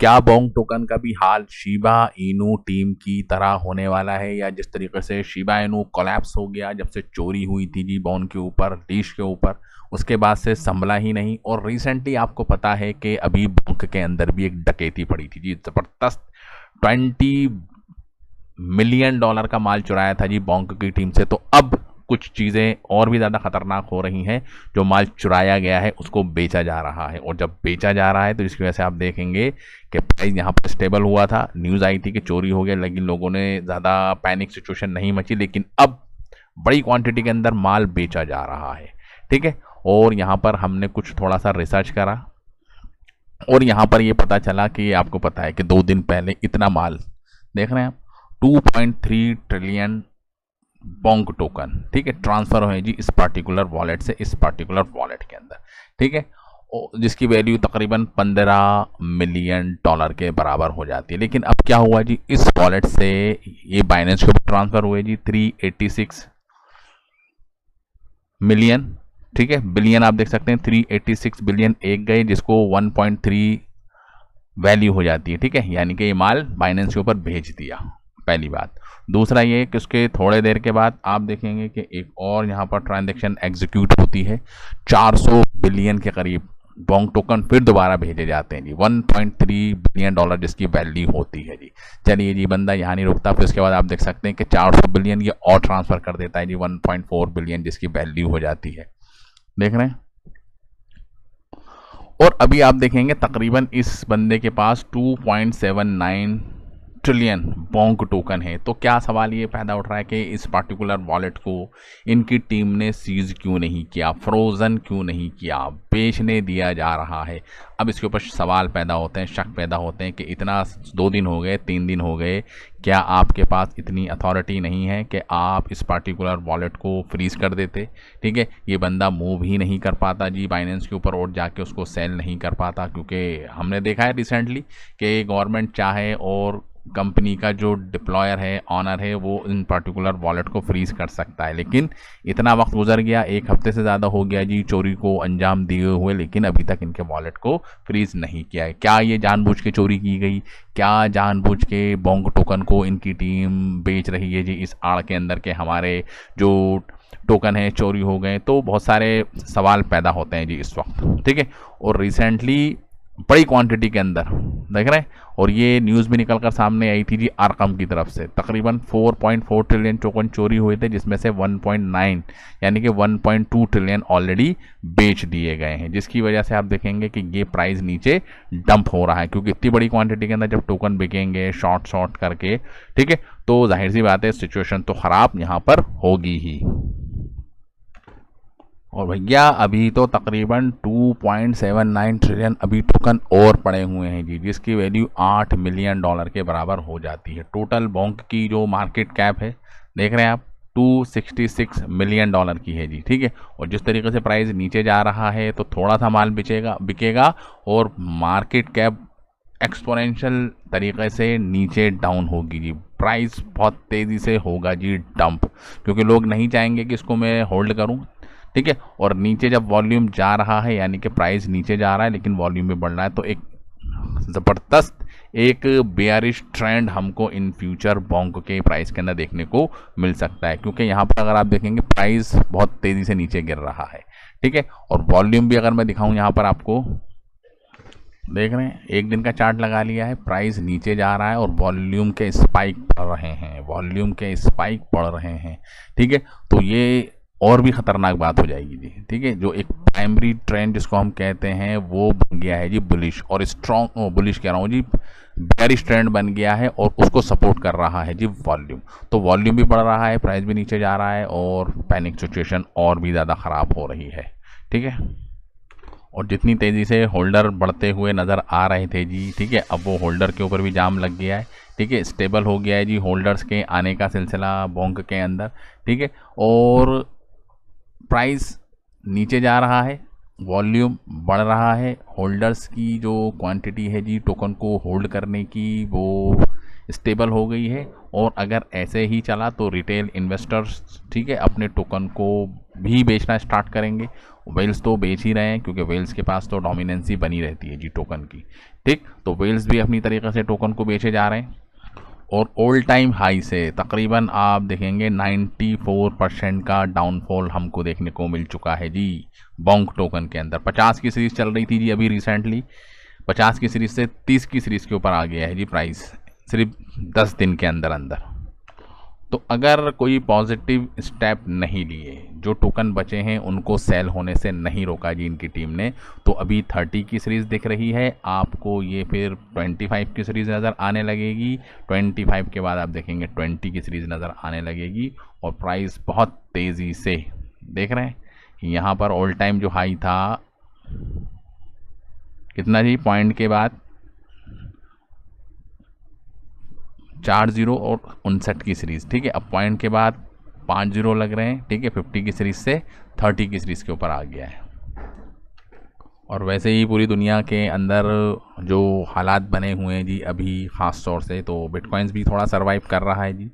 क्या Bong token का भी हाल शिबा इनू टीम की तरह होने वाला है, या जिस तरीके से शिबा इनू कोलैप्स हो गया जब से चोरी हुई थी जी बॉन्ग के ऊपर, लीश के ऊपर, उसके बाद से संभला ही नहीं। और रिसेंटली आपको पता है कि अभी बोंग के अंदर भी एक डकैती पड़ी थी जी, ज़बरदस्त $20 मिलियन का माल चुराया था जी बोंग की टीम से। तो अब कुछ चीज़ें और भी ज़्यादा खतरनाक हो रही हैं, जो माल चुराया गया है उसको बेचा जा रहा है, और जब बेचा जा रहा है तो इसकी वजह से आप देखेंगे कि प्राइस यहाँ पर स्टेबल हुआ था। न्यूज़ आई थी कि चोरी हो गया, लेकिन लोगों ने ज़्यादा पैनिक सिचुएशन नहीं मची, लेकिन अब बड़ी क्वांटिटी के अंदर माल बेचा जा रहा है, ठीक है। और यहाँ पर हमने कुछ थोड़ा सा रिसर्च करा, और यहाँ पर ये पता चला कि आपको पता है कि 2 दिन पहले इतना माल, देख रहे हैं आप, 2.3 ट्रिलियन बोंग टोकन, ठीक है, ट्रांसफर हुए जी इस पर्टिकुलर वॉलेट से इस पर्टिकुलर वॉलेट के अंदर, ठीक है, जिसकी वैल्यू तकरीबन $15 मिलियन के बराबर हो जाती है। लेकिन अब क्या हुआ जी, इस वॉलेट से ये बाइनेंस के ऊपर ट्रांसफर हुए जी 386 मिलियन, ठीक है, बिलियन आप देख सकते हैं, 386 बिलियन एक गए, जिसको 1.3 वैल्यू हो जाती है, ठीक है, यानी कि ये माल बाइनेंस के ऊपर भेज दिया, पहली बात। दूसरा ये कि उसके थोड़े देर के बाद आप देखेंगे कि एक और यहाँ पर ट्रांजैक्शन एग्जीक्यूट होती है, 400 बिलियन के करीब बोंग टोकन फिर दोबारा भेजे जाते हैं जी, $1.3 बिलियन जिसकी वैल्यू होती है जी। चलिए जी, बंदा यहाँ नहीं रुकता, फिर उसके बाद आप देख सकते हैं कि 400 बिलियन ये और ट्रांसफ़र कर देता है जी 1.4 बिलियन, जिसकी वैल्यू हो जाती है, देख रहे हैं। और अभी आप देखेंगे तकरीबन इस बंदे के पास 2.79 ट्रिलियन बोंग टोकन है। तो क्या सवाल ये पैदा उठ रहा है कि इस पर्टिकुलर वॉलेट को इनकी टीम ने सीज क्यों नहीं किया, फ्रोज़न क्यों नहीं किया, बेचने दिया जा रहा है। अब इसके ऊपर सवाल पैदा होते हैं, शक पैदा होते हैं कि इतना 2 दिन हो गए, 3 दिन हो गए, क्या आपके पास इतनी अथॉरिटी नहीं है कि आप इस पर्टिकुलर वॉलेट को फ्रीज़ कर देते, ठीक है। ये बंदा मूव ही नहीं कर पाता जी बाइनेंस के ऊपर और जाके उसको सेल नहीं कर पाता, क्योंकि हमने देखा है रिसेंटली कि गवर्नमेंट चाहे और कंपनी का जो डिप्लॉयर है, ऑनर है, वो इन पर्टिकुलर वॉलेट को फ्रीज कर सकता है। लेकिन इतना वक्त गुजर गया, 1 हफ्ते से ज़्यादा हो गया जी चोरी को अंजाम दिए हुए, लेकिन अभी तक इनके वॉलेट को फ्रीज नहीं किया है। क्या ये जानबूझ के चोरी की गई, क्या जानबूझ के बोंग टोकन को इनकी टीम बेच रही है जी इस आड़ के अंदर के हमारे जो टोकन है चोरी हो गए? तो बहुत सारे सवाल पैदा होते हैं जी इस वक्त, ठीक है। और रिसेंटली बड़ी क्वांटिटी के अंदर देख रहे हैं, और ये न्यूज़ भी निकल कर सामने आई थी जी आरकम की तरफ से, तकरीबन 4.4 ट्रिलियन टोकन चोरी हुए थे, जिसमें से 1.9 यानी कि 1.2 ट्रिलियन ऑलरेडी बेच दिए गए हैं, जिसकी वजह से आप देखेंगे कि ये प्राइस नीचे डंप हो रहा है, क्योंकि इतनी बड़ी क्वांटिटी के अंदर जब टोकन बिकेंगे शॉर्ट करके, ठीक है, तो जाहिर सी बात है सिचुएशन तो ख़राब यहाँ पर होगी ही। और भैया अभी तो तकरीबन 2.79 ट्रिलियन अभी टोकन और पड़े हुए हैं जी, जिसकी वैल्यू $8 मिलियन के बराबर हो जाती है। टोटल बोंग की जो मार्केट कैप है, देख रहे हैं आप, $266 मिलियन की है जी, ठीक है। और जिस तरीके से प्राइस नीचे जा रहा है तो थोड़ा सा माल बिकेगा और मार्केट कैप एक्सपोनेंशियल तरीके से नीचे डाउन होगी जी, प्राइस बहुत तेज़ी से होगा जी डंप, क्योंकि लोग नहीं चाहेंगे कि इसको मैं होल्ड करूं, ठीक है। और नीचे जब वॉल्यूम जा रहा है, यानी कि प्राइस नीचे जा रहा है लेकिन वॉल्यूम भी बढ़ रहा है, तो एक ज़बरदस्त एक बेयरिश ट्रेंड हमको इन फ्यूचर बोंग के प्राइस के अंदर देखने को मिल सकता है, क्योंकि यहाँ पर अगर आप देखेंगे प्राइस बहुत तेज़ी से नीचे गिर रहा है, ठीक है। और वॉल्यूम भी अगर मैं दिखाऊं यहाँ पर आपको, देख रहे हैं, 1 दिन का चार्ट लगा लिया है, प्राइस नीचे जा रहा है और वॉल्यूम के स्पाइक पड़ रहे हैं, ठीक है। तो ये और भी ख़तरनाक बात हो जाएगी जी, ठीक है। जो एक प्राइमरी ट्रेंड जिसको हम कहते हैं वो बन गया है जी बुलिश, और स्ट्रॉन्ग बुलिश कह रहा हूँ जी, बेयरिश ट्रेंड बन गया है, और उसको सपोर्ट कर रहा है जी वॉल्यूम। तो वॉल्यूम भी बढ़ रहा है, प्राइस भी नीचे जा रहा है, और पैनिक सिचुएशन और भी ज़्यादा ख़राब हो रही है, ठीक है। और जितनी तेज़ी से होल्डर बढ़ते हुए नज़र आ रहे थे जी, ठीक है, अब वो होल्डर के ऊपर भी जाम लग गया है, ठीक है, स्टेबल हो गया है जी होल्डर्स के आने का सिलसिला बोंग के अंदर, ठीक है। और प्राइस नीचे जा रहा है, वॉल्यूम बढ़ रहा है, होल्डर्स की जो क्वांटिटी है जी टोकन को होल्ड करने की वो स्टेबल हो गई है। और अगर ऐसे ही चला तो रिटेल इन्वेस्टर्स, ठीक है, अपने टोकन को भी बेचना स्टार्ट करेंगे। वेल्स तो बेच ही रहे हैं क्योंकि वेल्स के पास तो डोमिनेंसी बनी रहती है जी टोकन की, ठीक। तो वेल्स भी अपनी तरीके से टोकन को बेचे जा रहे हैं और ऑल टाइम हाई से तकरीबन आप देखेंगे 94% का डाउनफॉल हमको देखने को मिल चुका है जी बोंक टोकन के अंदर। 50 की सीरीज़ चल रही थी जी अभी रिसेंटली, 50 की सीरीज़ से 30 की सीरीज़ के ऊपर आ गया है जी प्राइस सिर्फ 10 दिन के अंदर अंदर। तो अगर कोई पॉजिटिव स्टेप नहीं लिए, जो टोकन बचे हैं उनको सेल होने से नहीं रोका जी इनकी टीम ने, तो अभी 30 की सीरीज़ दिख रही है आपको, ये फिर 25 की सीरीज़ नज़र आने लगेगी, 25 के बाद आप देखेंगे 20 की सीरीज़ नज़र आने लगेगी और प्राइस बहुत तेज़ी से देख रहे हैं यहाँ पर ऑल टाइम जो हाई था कितना जी, पॉइंट के बाद 40 और 59 की सीरीज़, ठीक है। अब पॉइंट के बाद 50 लग रहे हैं, ठीक है। 50 की सीरीज़ से 30 की सीरीज़ के ऊपर आ गया है। और वैसे ही पूरी दुनिया के अंदर जो हालात बने हुए हैं जी अभी ख़ास तौर से, तो बिटकॉइंस भी थोड़ा सर्वाइव कर रहा है जी।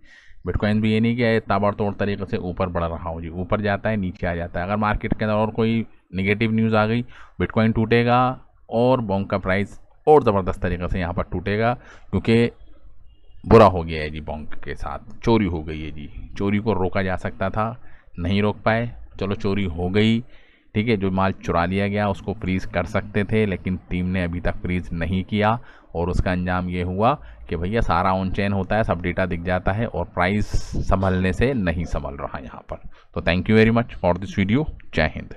बिटकॉइन भी ये नहीं कि ताबड़तोड़ तरीके से ऊपर बढ़ रहा हो जी, ऊपर जाता है नीचे आ जाता है। अगर मार्केट के अंदर और कोई निगेटिव न्यूज़ आ गई, बिटकॉइन टूटेगा और बोंक का प्राइस और ज़बरदस्त तरीके से यहाँ पर टूटेगा, क्योंकि बुरा हो गया है जी बोंक के साथ, चोरी हो गई है जी। चोरी को रोका जा सकता था, नहीं रोक पाए, चलो चोरी हो गई, ठीक है। जो माल चुरा लिया गया उसको फ्रीज़ कर सकते थे, लेकिन टीम ने अभी तक फ्रीज़ नहीं किया और उसका अंजाम ये हुआ कि भैया सारा ऑन चेन होता है, सब डेटा दिख जाता है और प्राइस संभलने से नहीं संभल रहा यहाँ पर। तो thank you very much for this video. जय हिंद।